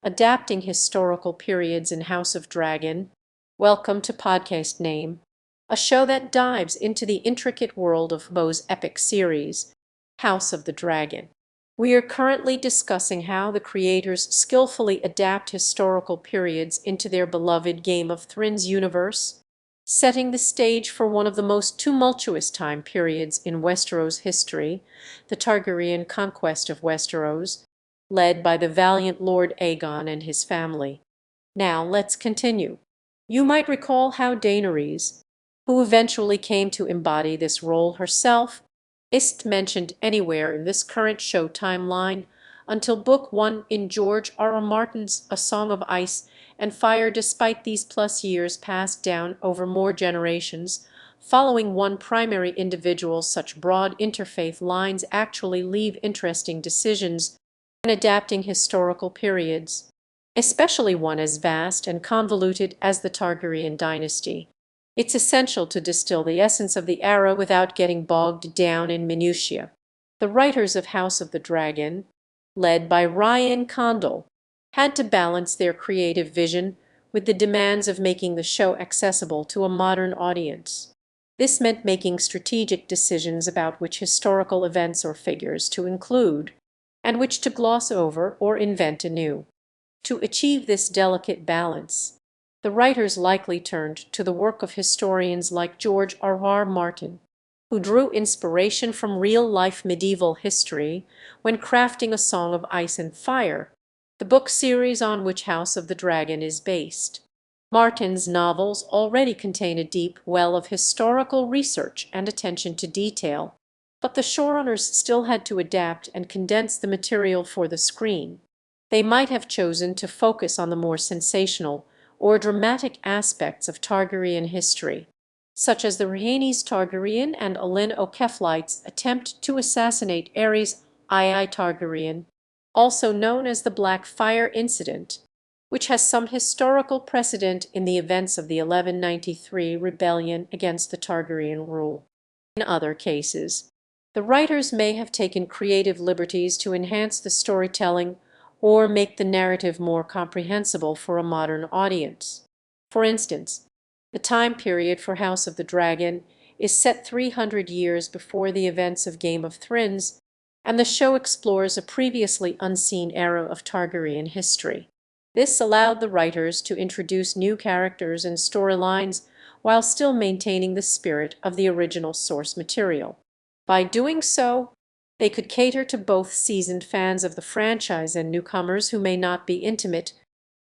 adapting historical periods in House of Dragon. Welcome to Podcast Name, a show that dives into the intricate world of Poe's epic series, House of the Dragon. We are currently discussing how the creators skillfully adapt historical periods into their beloved Game of Thrones universe, setting the stage for one of the most tumultuous time periods in Westeros history, the Targaryen conquest of Westeros, led by the valiant Lord Aegon and his family. Now let's continue. You might recall how Daenerys, who eventually came to embody this role herself, isn't mentioned anywhere in this current show timeline until Book 1 in George R.R. Martin's A Song of Ice and Fire, despite these plus years passed down over more generations. Following one primary individual, such broad interfaith lines actually leave interesting decisions when adapting historical periods, especially one as vast and convoluted as the Targaryen dynasty. It's essential to distill the essence of the era without getting bogged down in minutiae. The writers of House of the Dragon, led by Ryan Condal, had to balance their creative vision with the demands of making the show accessible to a modern audience. This meant making strategic decisions about which historical events or figures to include, and which to gloss over or invent anew. To achieve this delicate balance, the writers likely turned to the work of historians like George R.R. Martin, who drew inspiration from real-life medieval history when crafting A Song of Ice and Fire, the book series on which House of the Dragon is based. Martin's novels already contain a deep well of historical research and attention to detail, but the showrunners still had to adapt and condense the material for the screen. They might have chosen to focus on the more sensational or dramatic aspects of Targaryen history, such as the Rhaenys Targaryen and Olenna O'Keflite's attempt to assassinate Aerys II Targaryen, also known as the Black Fire Incident, which has some historical precedent in the events of the 1193 rebellion against the Targaryen rule. In other cases, the writers may have taken creative liberties to enhance the storytelling or make the narrative more comprehensible for a modern audience. For instance, the time period for House of the Dragon is set 300 years before the events of Game of Thrones, and the show explores a previously unseen era of Targaryen history. This allowed the writers to introduce new characters and storylines while still maintaining the spirit of the original source material. By doing so, they could cater to both seasoned fans of the franchise and newcomers who may not be intimate